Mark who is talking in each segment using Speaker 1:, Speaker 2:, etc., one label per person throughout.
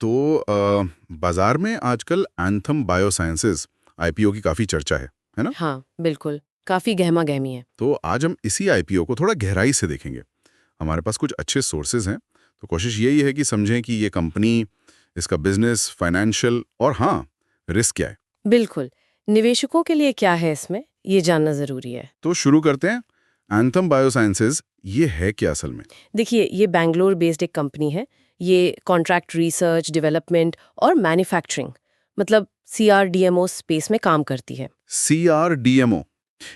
Speaker 1: तो बाजार में आजकल एंथम बायोसाइंसेज आईपीओ की काफी चर्चा है ना?
Speaker 2: हाँ, बिल्कुल। काफी गहमा-गहमी है।
Speaker 1: तो आज हम इसी आईपीओ को थोड़ा गहराई से देखेंगे। हमारे पास कुछ अच्छे सोर्सेज हैं, तो कोशिश यही है कि समझें कि ये कंपनी, इसका बिजनेस, फाइनेंशियल और हाँ, रिस्क क्या है।
Speaker 2: बिल्कुल। निवेशकों के लिए क्या है इसमें, ये जानना ज़रूरी है।
Speaker 1: तो शुरू करते हैं। एंथम बायोसाइंसेज ये है क्या असल में?
Speaker 2: देखिए, ये बैंगलोर बेस्ड एक कंपनी है। ये कॉन्ट्रैक्ट रिसर्च, डेवलपमेंट और मैन्युफैक्चरिंग मतलब सीआरडीएमओ स्पेस में काम करती है।
Speaker 1: CRDMO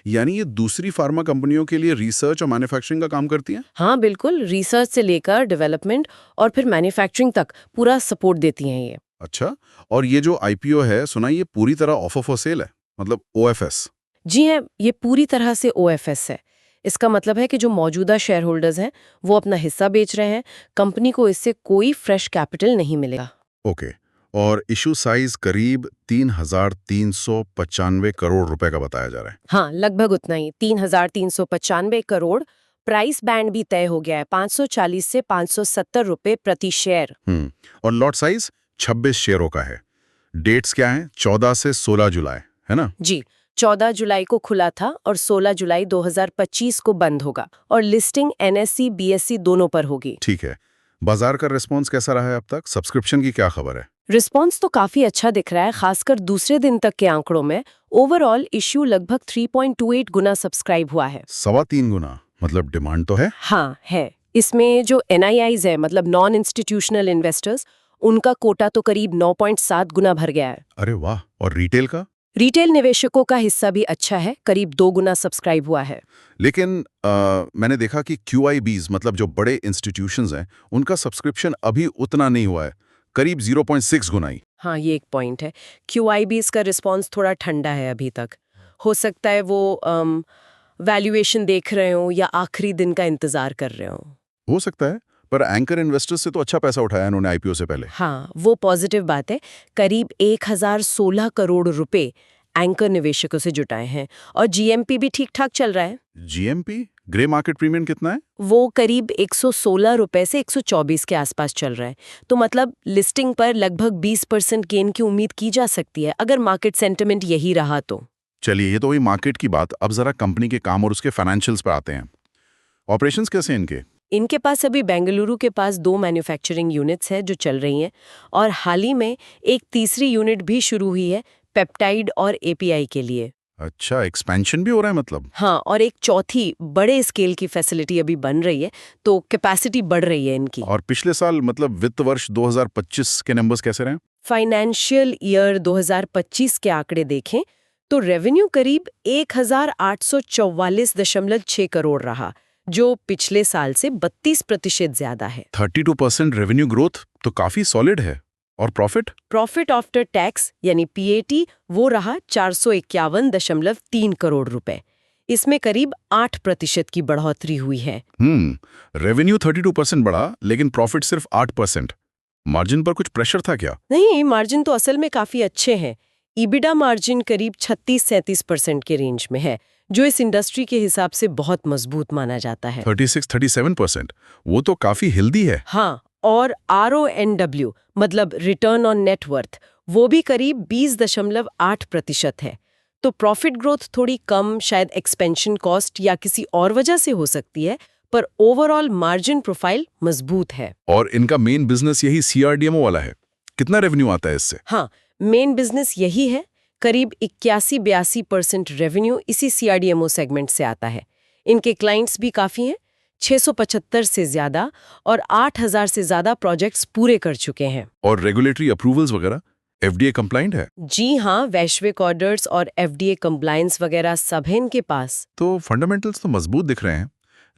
Speaker 1: यानी ये दूसरी फार्मा कंपनियों के लिए रिसर्च और मैन्युफैक्चरिंग का काम करती है?
Speaker 2: हाँ, बिल्कुल। रिसर्च से लेकर डेवलपमेंट और फिर मैन्युफैक्चरिंग तक पूरा सपोर्ट देती हैं ये।
Speaker 1: अच्छा। और ये जो आईपीओ है, सुना ये पूरी तरह ऑफर फॉर सेल है, मतलब OFS।
Speaker 2: जी हैं, ये पूरी तरह से ओएफएस है। इसका मतलब है कि जो मौजूदा शेयर होल्डर्स हैं, वो अपना हिस्सा बेच रहे हैं। कंपनी को इससे कोई फ्रेश कैपिटल नहीं मिलेगा।
Speaker 1: ओके। और इशू साइज करीब 3,395 करोड़ रुपए का बताया जा रहा है।
Speaker 2: हाँ, लगभग उतना ही 3,395 करोड़। प्राइस बैंड भी तय हो गया है, 540 से 570 रुपए प्रति शेयर।
Speaker 1: और लॉट साइज 26 शेयरों का है। डेट्स क्या हैं? 14 से 16 जुलाई, है ना?
Speaker 2: जी, 14 जुलाई को खुला था और 16 जुलाई 2025 को बंद होगा और लिस्टिंग एनएससी बीएससी दोनों पर होगी।
Speaker 1: ठीक है। बाजार का रिस्पॉन्स कैसा रहा है अब तक? सब्सक्रिप्शन की क्या खबर है?
Speaker 2: रिस्पॉन्स तो काफी अच्छा दिख रहा है, खासकर दूसरे दिन तक के आंकड़ों में। ओवरऑल इश्यू लगभग 3.28 गुना सब्सक्राइब हुआ है।
Speaker 1: 3.25 गुना, मतलब डिमांड तो है।
Speaker 2: हाँ, है। इसमें जो एनआईआईज है, मतलब नॉन इंस्टीट्यूशनल इन्वेस्टर्स, उनका कोटा तो करीब 9.7 गुना भर गया है।
Speaker 1: अरे वाह। और रिटेल का?
Speaker 2: रिटेल निवेशकों का हिस्सा भी अच्छा है, करीब 2 गुना सब्सक्राइब हुआ है।
Speaker 1: लेकिन मैंने देखा कि QIBs मतलब जो बड़े इंस्टीट्यूशंस हैं, उनका सब्सक्रिप्शन अभी उतना नहीं हुआ है, करीब 0.6 गुना ही।
Speaker 2: हाँ, ये एक पॉइंट है। क्यूआईबी इसका रिस्पॉन्स थोड़ा ठंडा है अभी तक। हो सकता है वो वैल्यूएशन देख रहे हो या आखिरी दिन का इंतजार कर रहे हो।
Speaker 1: हो सकता है, पर एंकर इन्वेस्टर्स से तो अच्छा पैसा उठाया उन्होंने आईपीओ से पहले।
Speaker 2: हाँ, वो पॉजिटिव बात है। करीब 1016 करोड़ रुपए एंकर निवेशकों से जुटाए हैं और जीएमपी भी ठीक-ठाक चल रहा है।
Speaker 1: GMP ग्रे मार्केट प्रीमियम कितना है?
Speaker 2: वो करीब 116 रुपए से 124 के आसपास चल रहा है। तो मतलब लिस्टिंग पर लगभग 20% गेन की उम्मीद की जा सकती है, अगर मार्केट सेंटिमेंट यही रहा तो।
Speaker 1: चलिए, ये तो हुई मार्केट की बात। अब जरा कंपनी के काम और उसके फाइनेंशियल्स पर आते हैं। ऑपरेशंस कैसे हैं इनके?
Speaker 2: इनके पास अभी बेंगलुरु के पास 2 मैन्युफैक्चरिंग यूनिट्स हैं जो चल रही हैं और हाल ही में एक तीसरी यूनिट भी शुरू हुई है पेप्टाइड और एपीआई के लिए।
Speaker 1: अच्छा, एक्सपेंशन भी हो रहा है मतलब?
Speaker 2: हाँ, और एक चौथी बड़े स्केल की फैसिलिटी अभी बन रही है, तो कैपेसिटी बढ़ रही है इनकी।
Speaker 1: और पिछले साल मतलब वित्त वर्ष 2025 के नंबर्स कैसे रहे?
Speaker 2: फाइनेंशियल ईयर 2025 के आंकड़े देखें तो रेवेन्यू करीब 1,844.6 करोड़ रहा, जो पिछले साल से 32% ज्यादा है।
Speaker 1: 32% रेवेन्यू ग्रोथ तो काफी सॉलिड है। और प्रॉफिट?
Speaker 2: प्रॉफिट आफ्टर टैक्स यानी पीएटी वो रहा 451.3 करोड़ रुपए। इसमें करीब 8% की बढ़ोतरी हुई है।
Speaker 1: रेवेन्यू 32% बढ़ा, लेकिन प्रॉफिट सिर्फ 8%। मार्जिन पर कुछ प्रेशर था क्या?
Speaker 2: नहीं, मार्जिन तो असल में काफी अच्छे हैं। ईबिडा मार्जिन करीब 36-37% के रेंज में है, जो इस इंडस्ट्री के हिसाब से बहुत मजबूत माना जाता है।
Speaker 1: 36-37%, वो तो काफी हेल्दी है।
Speaker 2: हाँ, और RONW मतलब रिटर्न ऑन नेटवर्थ वो भी करीब 20.8% है। तो प्रॉफिट ग्रोथ थोड़ी कम, शायद एक्सपेंशन कॉस्ट या किसी और वजह से हो सकती है, पर ओवरऑल मार्जिन प्रोफाइल मजबूत है।
Speaker 1: और इनका मेन बिजनेस यही CRDMO वाला है। कितना रेवेन्यू आता है इससे?
Speaker 2: हाँ, मेन बिजनेस यही है। करीब 81-82% रेवेन्यू इसी सीआरडीएमओ सेगमेंट से आता है। इनके क्लाइंट्स भी काफ़ी हैं, 675 से ज़्यादा, और 8,000 से ज़्यादा प्रोजेक्ट्स पूरे कर चुके हैं।
Speaker 1: और रेगुलेटरी अप्रूवल्स वगैरह FDA कंप्लाइंट है?
Speaker 2: जी हाँ, वैश्विक ऑर्डर्स और FDA कंप्लायंस वगैरह सब है इनके पास।
Speaker 1: तो फंडामेंटल्स तो मजबूत दिख रहे हैं,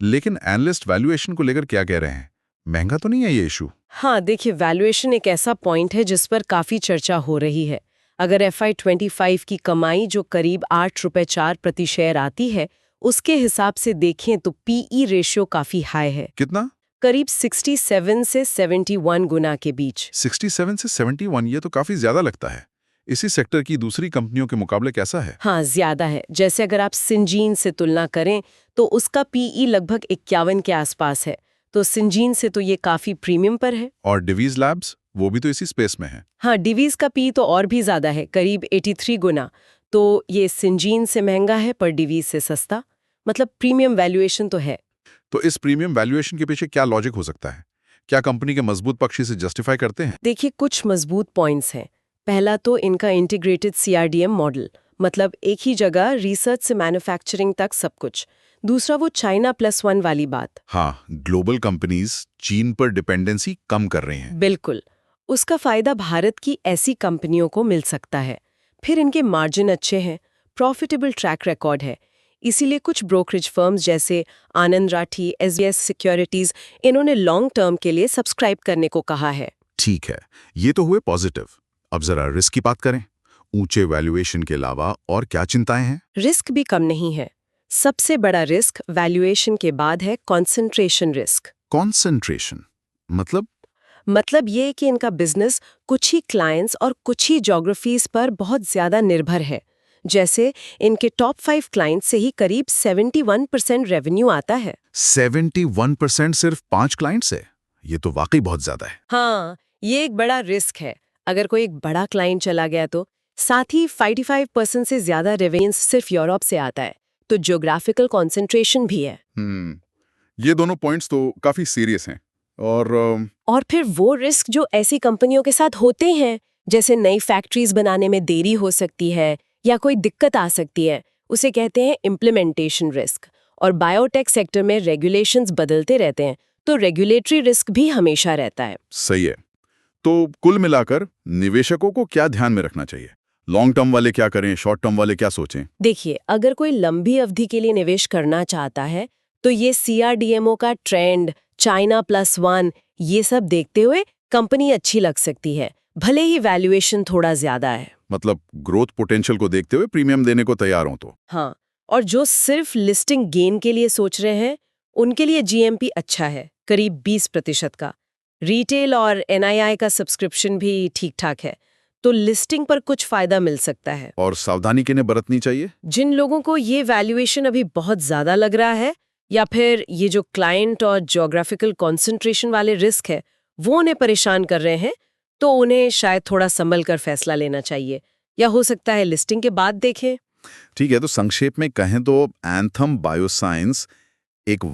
Speaker 1: लेकिन एनालिस्ट वैल्यूएशन को लेकर क्या कह रहे हैं? महंगा तो नहीं है ये इशू?
Speaker 2: हाँ, देखिए, वैल्यूएशन एक ऐसा पॉइंट है जिस पर काफ़ी चर्चा हो रही है। अगर FY25 की कमाई जो करीब 8 रुपए 4 प्रति शेयर आती है, उसके हिसाब से देखें तो पीई रेशियो काफ़ी हाई है,
Speaker 1: कितना?
Speaker 2: करीब 67 से 71 गुना के बीच।
Speaker 1: 67 से 71, ये तो काफी ज्यादा लगता है। इसी सेक्टर की दूसरी कंपनियों के मुकाबले कैसा है?
Speaker 2: हाँ, ज्यादा है। जैसे अगर आप सिंजीन से तुलना करें तो उसका पीई लगभग 51 के आसपास है, तो सिंजीन से तो ये काफ़ी प्रीमियम पर है।
Speaker 1: और डिवीज लैब्स? वो भी तो इसी स्पेस में है।
Speaker 2: हाँ, डिवीज का पी तो और भी ज्यादा है, करीब 83 गुना। तो ये सिंजीन से महंगा है पर डिवीज से सस्ता, मतलब प्रीमियम वैल्यूएशन तो है।
Speaker 1: तो इस प्रीमियम वैल्यूएशन के पीछे क्या लॉजिक हो सकता है? क्या कंपनी के मजबूत पक्ष इसे जस्टिफाई करते हैं?
Speaker 2: देखिए, कुछ मजबूत पॉइंट्स हैं। पहला तो इनका इंटीग्रेटेड सीआरडीएम मॉडल, मतलब एक ही जगह रिसर्च से मैन्युफैक्चरिंग तक सब कुछ। दूसरा वो चाइना +1 वाली बात।
Speaker 1: हाँ, ग्लोबल कंपनीज चीन पर डिपेंडेंसी कम कर रही हैं।
Speaker 2: बिल्कुल, उसका फायदा भारत की ऐसी कंपनियों को मिल सकता है। फिर इनके मार्जिन अच्छे हैं, प्रॉफिटेबल ट्रैक रिकॉर्ड है। इसीलिए कुछ ब्रोकरेज फर्म्स जैसे आनंद राठी, एसबीएस सिक्योरिटीज, इन्होंने लॉन्ग टर्म के लिए सब्सक्राइब करने को कहा है।
Speaker 1: ठीक है, ये तो हुए पॉजिटिव। अब जरा रिस्क की बात करें। ऊंचे वैल्यूएशन के अलावा और क्या चिंताएं हैं?
Speaker 2: रिस्क भी कम नहीं है। सबसे बड़ा रिस्क वैल्यूएशन के बाद है कॉन्सेंट्रेशन रिस्क।
Speaker 1: कॉन्सेंट्रेशन
Speaker 2: मतलब ये कि इनका बिजनेस कुछ ही क्लाइंट्स और कुछ ही ज्योग्राफीज पर बहुत ज्यादा निर्भर है। जैसे इनके टॉप 5 क्लाइंट्स से ही करीब 71% रेवेन्यू आता है।
Speaker 1: 71% सिर्फ 5 क्लाइंट से? ये तो वाकई बहुत ज्यादा है।
Speaker 2: हाँ, ये एक बड़ा रिस्क है। अगर कोई एक बड़ा क्लाइंट चला गया तो साथ ही 45% से ज्यादा रेवेन्यू सिर्फ यूरोप से आता है, तो ज्योग्राफिकल कॉन्सेंट्रेशन भी है।
Speaker 1: ये दोनों पॉइंट्स तो काफी सीरियस हैं।
Speaker 2: और फिर वो रिस्क जो ऐसी कंपनियों के साथ होते हैं, जैसे नई फैक्ट्रीज बनाने में देरी हो सकती है या कोई दिक्कत आ सकती है, उसे कहते हैं इम्प्लीमेंटेशन रिस्क। और बायोटेक सेक्टर में रेगुलेशंस बदलते रहते हैं, तो रेगुलेटरी रिस्क भी हमेशा रहता है।
Speaker 1: सही है। तो कुल मिलाकर निवेशकों को क्या ध्यान में रखना चाहिए? लॉन्ग टर्म वाले क्या करें, शॉर्ट टर्म वाले क्या सोचें?
Speaker 2: देखिए, अगर कोई लंबी अवधि के लिए निवेश करना चाहता है तो ये सीआरडीएमओ का ट्रेंड, चाइना +1, ये सब देखते हुए कंपनी अच्छी लग सकती है, भले ही वैल्यूएशन थोड़ा ज्यादा है।
Speaker 1: मतलब ग्रोथ पोटेंशियल को देखते हुए प्रीमियम देने को तैयार हो तो।
Speaker 2: हाँ, और जो सिर्फ लिस्टिंग गेन के लिए सोच रहे हैं, उनके लिए जीएमपी अच्छा है, करीब 20% का। रिटेल और एनआईआई का सब्सक्रिप्शन भी ठीक ठाक है, तो लिस्टिंग पर कुछ फायदा मिल सकता है।
Speaker 1: और सावधानी किन्हें बरतनी चाहिए?
Speaker 2: जिन लोगों को ये वैल्यूएशन अभी बहुत ज्यादा लग रहा है, या फिर ये जो क्लाइंट और ज्योग्राफिकल कॉन्सेंट्रेशन वाले रिस्क है वो उन्हें परेशान कर रहे हैं, तो उन्हें शायद थोड़ा संभल कर फैसला लेना चाहिए, या हो सकता है लिस्टिंग के बाद देखें।
Speaker 1: ठीक है, तो संक्षेप में कहें तो एंथम बायोसाइंस एक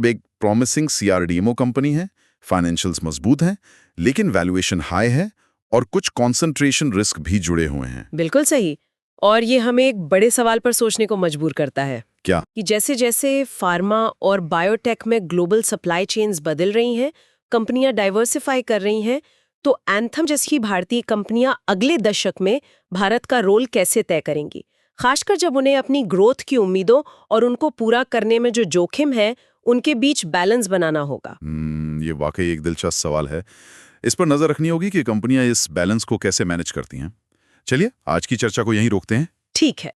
Speaker 1: एक प्रॉमिसिंग सीआरडीएमओ कंपनी है, फाइनेंशियल्स मजबूत हैं, लेकिन वैल्यूएशन हाई है और कुछ कॉन्सेंट्रेशन रिस्क भी जुड़े हुए हैं।
Speaker 2: बिल्कुल सही। और ये हमें एक बड़े सवाल पर सोचने को मजबूर करता है।
Speaker 1: क्या?
Speaker 2: कि जैसे जैसे फार्मा और बायोटेक में ग्लोबल सप्लाई चेन्स बदल रही हैं, कंपनियां डाइवर्सिफाई कर रही हैं, तो एंथम जैसी भारतीय कंपनियां अगले दशक में भारत का रोल कैसे तय करेंगी, खासकर जब उन्हें अपनी ग्रोथ की उम्मीदों और उनको पूरा करने में जो जोखिम है उनके बीच बैलेंस बनाना होगा।
Speaker 1: ये वाकई एक दिलचस्प सवाल है। इस पर नजर रखनी होगी कि कंपनियां इस बैलेंस को कैसे मैनेज करती हैं। चलिए, आज की चर्चा को यहीं रोकते हैं।
Speaker 2: ठीक है।